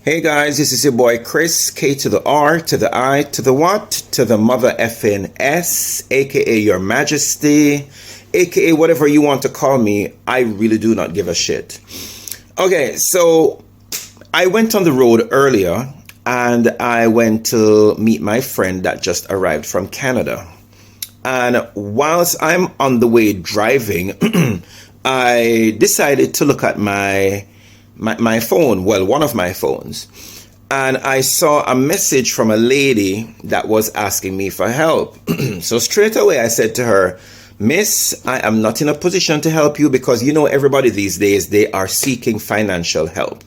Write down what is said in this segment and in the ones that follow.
Hey guys, this is your boy Kris, K to the R, to the I, to the what, to the mother effing S, aka Your Majesty, aka whatever you want to call me. I really do not give a shit. Okay, so I went on the road earlier and I went to meet my friend that just arrived from Canada. And whilst I'm on the way driving, I decided to look at my phone, well, one of my phones, and I saw a message from a lady that was asking me for help. So straight away I said to her, Miss, I am not in a position to help you because you know everybody these days, they are seeking financial help.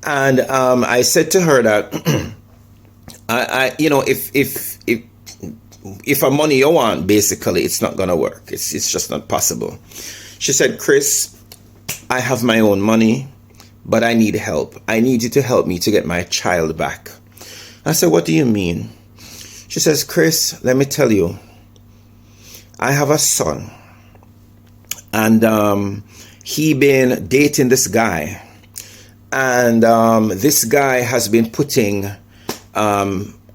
And I said to her that, if a money you want, basically, it's not going to work. It's just not possible. She said, Kris, I have my own money, but I need help. I need you to help me to get my child back. I said, what do you mean? She says, Kris, let me tell you, I have a son, and he been dating this guy, and this guy has been putting a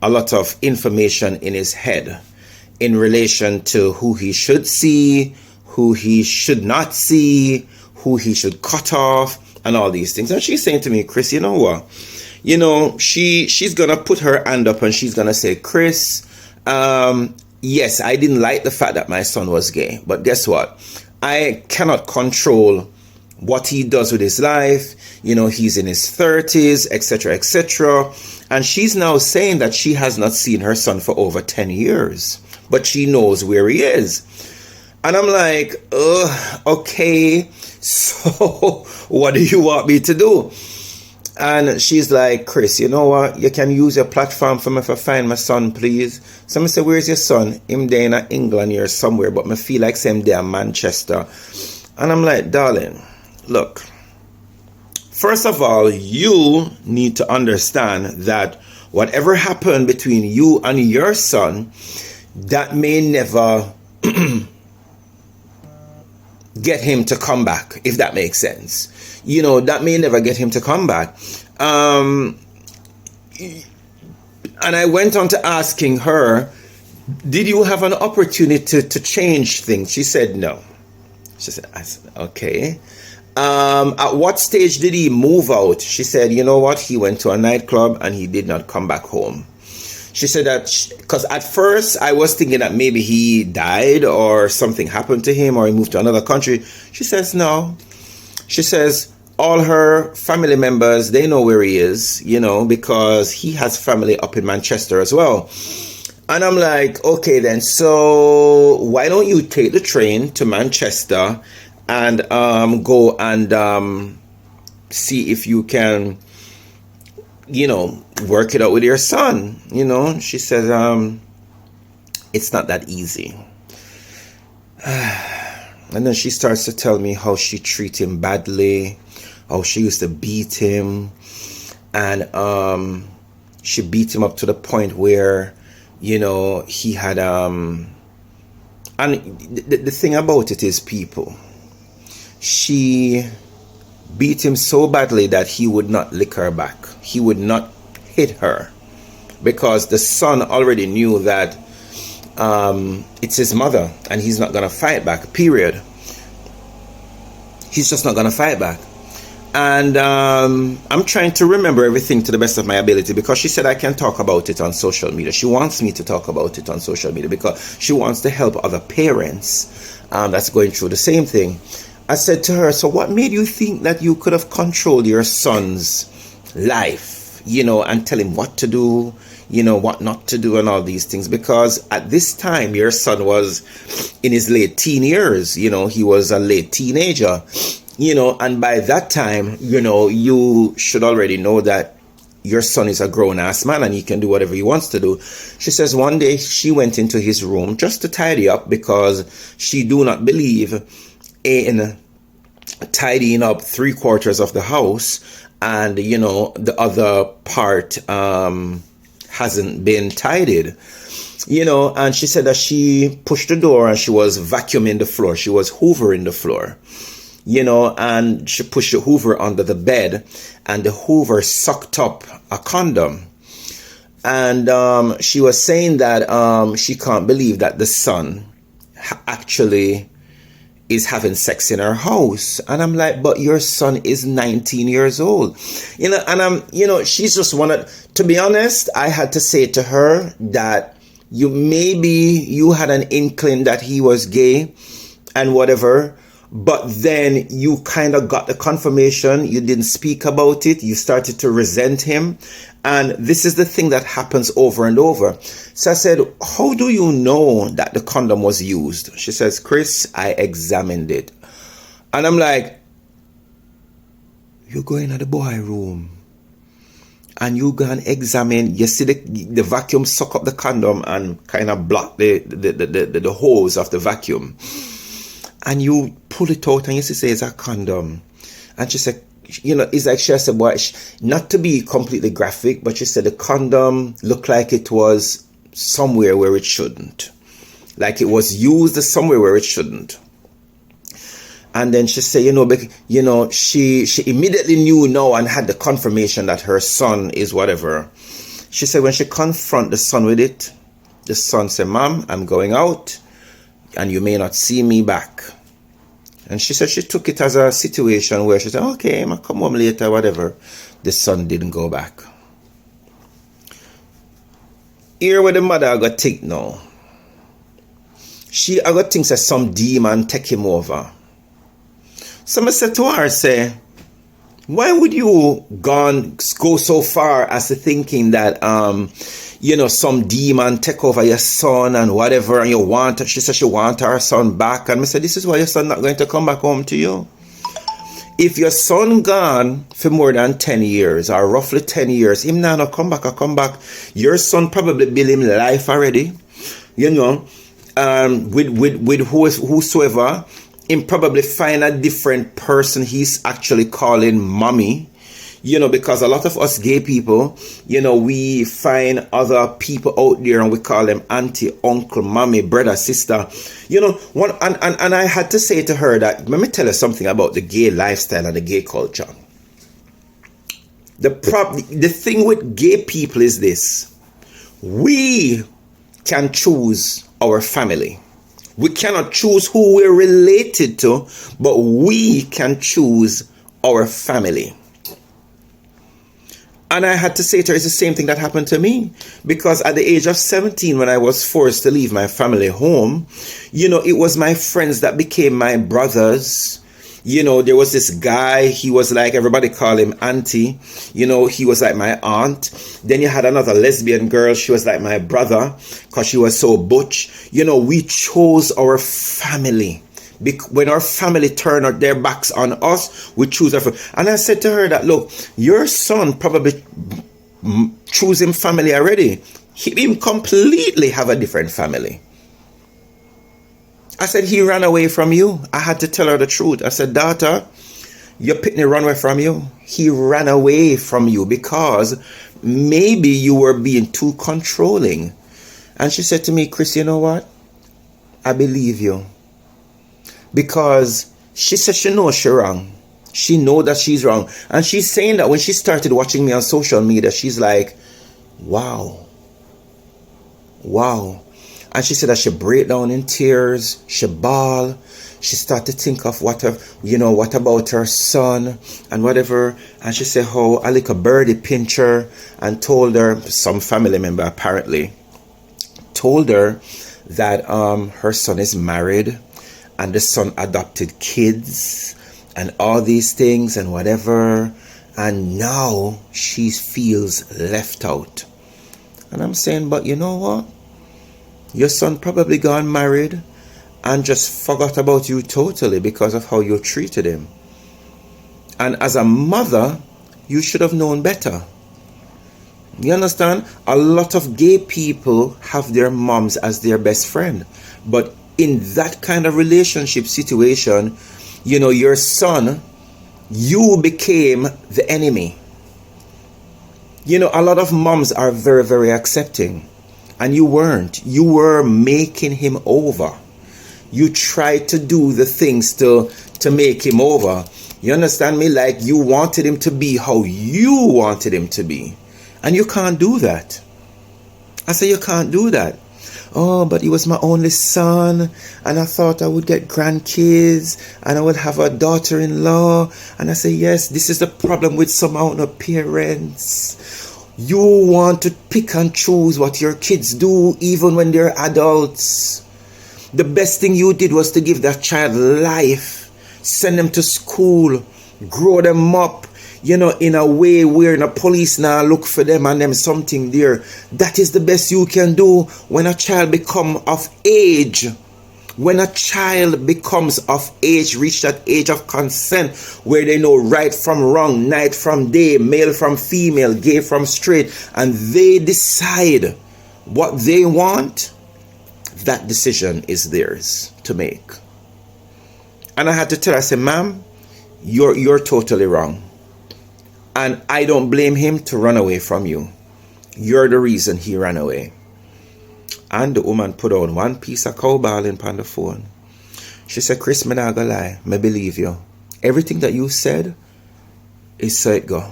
lot of information in his head in relation to who he should see, who he should not see, who he should cut off, and all these things. And she's saying to me, Kris, you know what? You know, she's going to put her hand up and she's going to say, Kris, yes, I didn't like the fact that my son was gay, but guess what? I cannot control what he does with his life. You know, he's in his 30s, etc., etc. And she's now saying that she has not seen her son for over 10 years, but she knows where he is. And I'm like, okay, so what do you want me to do? And she's like, Kris, you know what? You can use your platform for me to find my son, please. So I say, where's your son? Him there in England here somewhere, but I feel like him there in Manchester. And I'm like, darling, look, first of all, you need to understand that whatever happened between you and your son, that may never get him to come back, if that makes sense. You know, that may never get him to come back. And I went on to asking her, did you have an opportunity to change things? She said no. She said, okay. At what stage did he move out? She said, you know what? He went to a nightclub and he did not come back home. She said that because at first I was thinking that maybe he died or something happened to him or he moved to another country. She says no. She says all her family members, they know where he is, you know, because he has family up in Manchester as well. And I'm like, okay then, so why don't you take the train to Manchester and go and see if you can, you know, work it out with your son, you know. She said, it's not that easy. And then she starts to tell me how she treated him badly, how she used to beat him, and she beat him up to the point where, you know, he had and the thing about it is, people, she beat him so badly that he would not lick her back. He would not hit her because the son already knew that it's his mother and he's not going to fight back, period. He's just not going to fight back. And I'm trying to remember everything to the best of my ability because she said I can talk about it on social media. She wants me to talk about it on social media because she wants to help other parents that's going through the same thing. I said to her, so what made you think that you could have controlled your son's life, you know, and tell him what to do, you know, what not to do and all these things? Because at this time, your son was in his late teen years, you know, he was a late teenager, you know, and by that time, you know, you should already know that your son is a grown-ass man and he can do whatever he wants to do. She says one day she went into his room just to tidy up because she do not believe in tidying up 3/4 of the house and, you know, the other part hasn't been tidied, you know. And she said that she pushed the door and she was vacuuming the floor. She was hoovering the floor, and she pushed the Hoover under the bed, and the Hoover sucked up a condom. And she was saying that she can't believe that the son actually is having sex in her house. And I'm like, but your son is 19 years old. And she's just wanted, to be honest, I had to say to her that you had an inkling that he was gay and whatever, but then you kind of got the confirmation. You didn't speak about it. You started to resent him. And this is the thing that happens over and over. So I said, how do you know that the condom was used? She says, Kris, I examined it. And I'm like, you go in the boy room and you go and examine, you see the vacuum suck up the condom and kind of block the holes of the vacuum. And you pull it out and you say it's a condom. And she said, it's like she said, well, not to be completely graphic, but she said the condom looked like it was somewhere where it shouldn't. Like it was used somewhere where it shouldn't. And then she said, she immediately knew now and had the confirmation that her son is whatever. She said when she confronted the son with it, the son said, Mom, I'm going out and you may not see me back. And she said she took it as a situation where she said, okay, I'll come home later, whatever. The son didn't go back. Here where the mother got take now. She got things that some demon take him over. So I said to her, say, why would you go so far as to thinking that some demon take over your son and whatever, and she said she want her son back. And I said, this is why your son not going to come back home to you. If your son gone for more than 10 years or roughly 10 years, him now not come back or come back, your son probably build him life already, with whosoever, him probably find a different person he's actually calling mommy. Because a lot of us gay people, we find other people out there and we call them auntie, uncle, mommy, brother, sister. And I had to say to her that, let me tell you something about the gay lifestyle and the gay culture. The thing with gay people is this. We can choose our family. We cannot choose who we're related to, but we can choose our family. And I had to say to her, it's the same thing that happened to me. Because at the age of 17, when I was forced to leave my family home, it was my friends that became my brothers. There was this guy, he was like, everybody called him auntie. He was like my aunt. Then you had another lesbian girl, she was like my brother, because she was so butch. We chose our family. When our family turned their backs on us, we choose our family. And I said to her that, look, your son probably choosing family already. He completely have a different family. I said, he ran away from you. I had to tell her the truth. I said, daughter, your pitney ran away from you. He ran away from you because maybe you were being too controlling. And she said to me, Kris, you know what? I believe you. Because she said she knows she's wrong. She knows that she's wrong. And she's saying that when she started watching me on social media, she's like, wow. And she said that she break down in tears. She bawl. She started to think of what about her son and whatever. And she said how a little birdie pinched her and told her, some family member apparently, told her that her son is married. And the son adopted kids and all these things and whatever. And now she feels left out. And I'm saying, but you know what? Your son probably gone married and just forgot about you totally because of how you treated him. And as a mother, you should have known better. You understand? A lot of gay people have their moms as their best friend. But in that kind of relationship situation, your son, you became the enemy. A lot of moms are very, very accepting. And you weren't. You were making him over. You try to do the things to make him over. You understand me? Like you wanted him to be how you wanted him to be. And you can't do that. I say you can't do that. Oh, but he was my only son, and I thought I would get grandkids, and I would have a daughter-in-law. And I say, yes, this is the problem with some amount of parents. You want to pick and choose what your kids do, even when they're adults. The best thing you did was to give that child life, send them to school, grow them up, in a way where the police now look for them and them something there. That is the best you can do when a child become of age. When a child becomes of age, reach that age of consent where they know right from wrong, night from day, male from female, gay from straight, and they decide what they want, that decision is theirs to make. And I had to tell her, I said, ma'am, you're totally wrong. And I don't blame him to run away from you. You're the reason he ran away. And the woman put on one piece of cowballing on the phone. She said, Kris, me not gonna lie, me believe you. Everything that you said is so it go.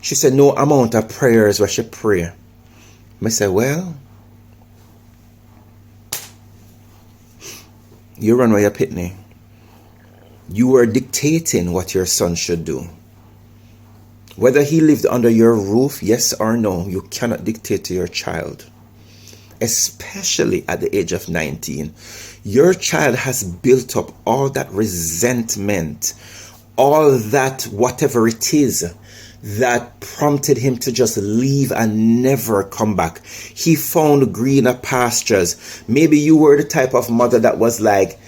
She said, no amount of prayers where she pray. Me say, well, you run away your pitney. You were dictating what your son should do. Whether he lived under your roof, yes or no, you cannot dictate to your child. Especially at the age of 19. Your child has built up all that resentment, all that whatever it is that prompted him to just leave and never come back. He found greener pastures. Maybe you were the type of mother that was like,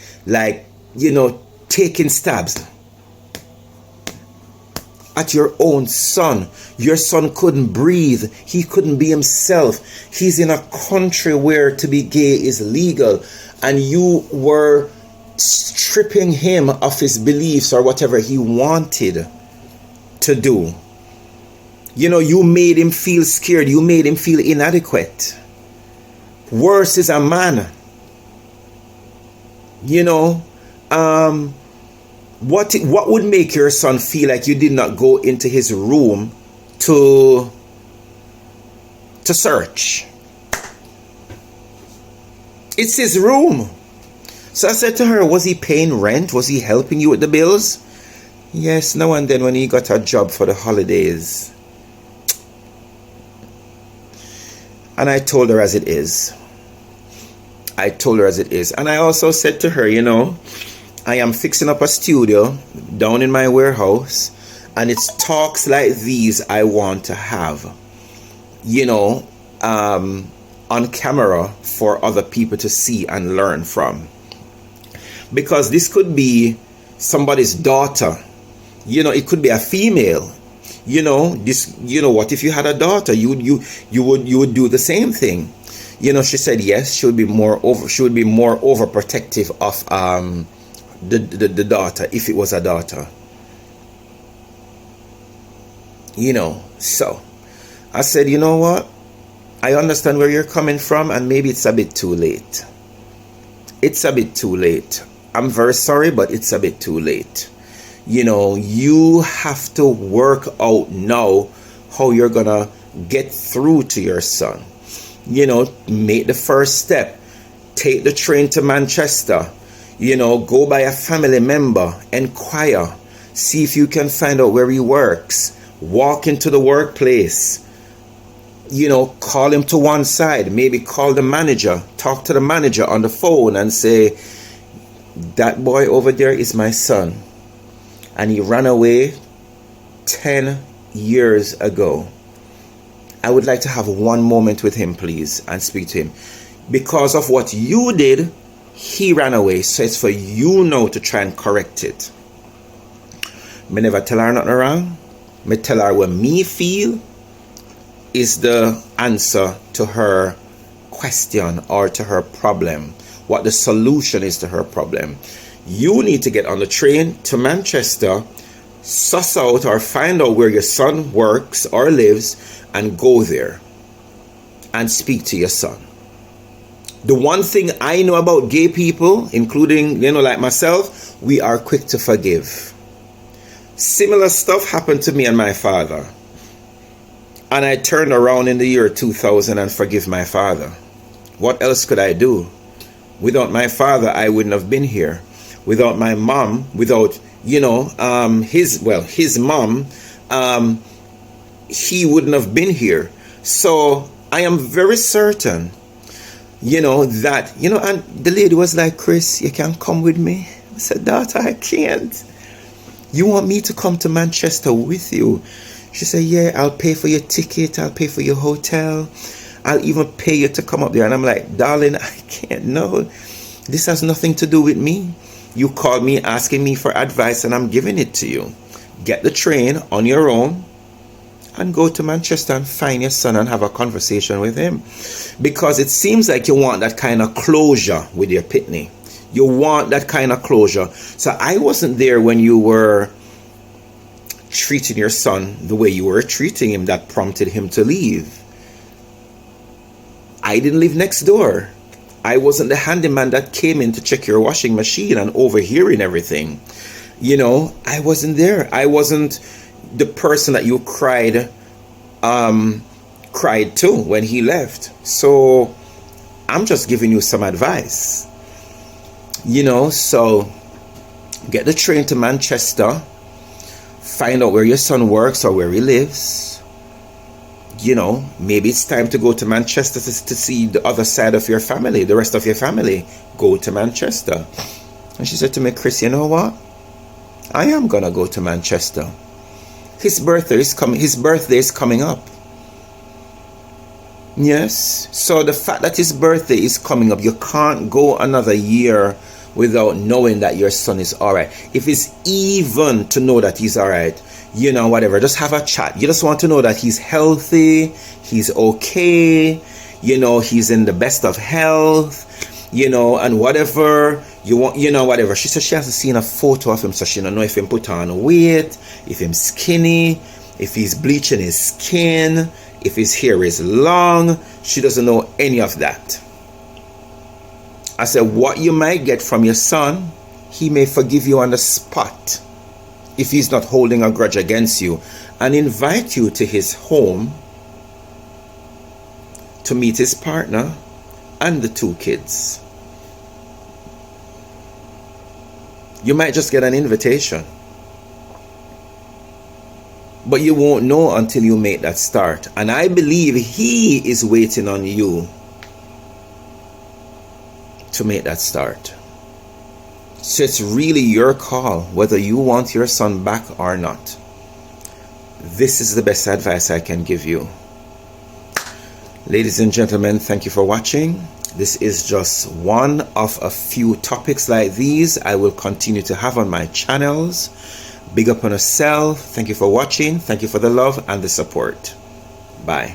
taking stabs at your own son. Your son couldn't breathe. He couldn't be himself. He's in a country where to be gay is legal, and you were stripping him of his beliefs or whatever he wanted to do. You made him feel scared. You made him feel inadequate. Worse is a man. What would make your son feel like you did not go into his room to search? It's his room. So I said to her, was he paying rent? Was he helping you with the bills? Yes, now and then when he got a job for the holidays. And I told her as it is. And I also said to her, I am fixing up a studio down in my warehouse, and it's talks like these I want to have, on camera for other people to see and learn from. Because this could be somebody's daughter, it could be a female, what if you had a daughter, you would do the same thing. She said yes, she would be more overprotective of the daughter, if it was a daughter. So I said, you know what? I understand where you're coming from, and maybe it's a bit too late. I'm very sorry, but it's a bit too late. You have to work out now how you're gonna get through to your son. Make the first step. Take the train to Manchester. Go by a family member, inquire, see if you can find out where he works, walk into the workplace, call him to one side, maybe call the manager, talk to the manager on the phone and say, that boy over there is my son, and he ran away 10 years ago. I would like to have one moment with him, please, and speak to him. Because of what you did, he ran away, so it's for you now to try and correct it. Me never tell her nothing wrong. Me tell her what me feel is the answer to her question or to her problem, what the solution is to her problem. You need to get on the train to Manchester, suss out or find out where your son works or lives, and go there and speak to your son. The one thing I know about gay people, including, like myself, we are quick to forgive. Similar stuff happened to me and my father. And I turned around in the year 2000 and forgive my father. What else could I do? Without my father, I wouldn't have been here. Without my mom, without, his mom, he wouldn't have been here. So I am very certain, that, and the lady was like, Kris, you can come with me. I said, daughter, I can't. You want me to come to Manchester with you? She said, yeah, I'll pay for your ticket. I'll pay for your hotel. I'll even pay you to come up there. And I'm like, darling, I can't. No, this has nothing to do with me. You called me asking me for advice and I'm giving it to you. Get the train on your own and go to Manchester and find your son and have a conversation with him. Because it seems like you want that kind of closure with your pitney. You want that kind of closure. So I wasn't there when you were treating your son the way you were treating him that prompted him to leave. I didn't live next door. I wasn't the handyman that came in to check your washing machine and overhearing everything. I wasn't there. I wasn't the person that you cried to when he left. So I'm just giving you some advice. So get the train to Manchester. Find out where your son works or where he lives. Maybe it's time to go to Manchester to see the other side of your family, the rest of your family. Go to Manchester. And she said to me, Kris, you know what? I am going to go to Manchester. His birthday is coming up. Yes. So the fact that his birthday is coming up, you can't go another year without knowing that your son is all right. If it's even to know that he's all right, whatever, just have a chat. You just want to know that he's healthy, he's okay, he's in the best of health, and whatever you want, whatever. She said she hasn't seen a photo of him, so she don't know if he put on weight, if he's skinny, if he's bleaching his skin, if his hair is long. She doesn't know any of that. I said, what you might get from your son, he may forgive you on the spot if he's not holding a grudge against you, and invite you to his home to meet his partner and the 2 kids. You might just get an invitation, but you won't know until you make that start. And I believe he is waiting on you to make that start. So it's really your call whether you want your son back or not. This is the best advice I can give you. Ladies and gentlemen, thank you for watching. This is just one of a few topics like these I will continue to have on my channels. Big up on yourself. Thank you for watching. Thank you for the love and the support. Bye.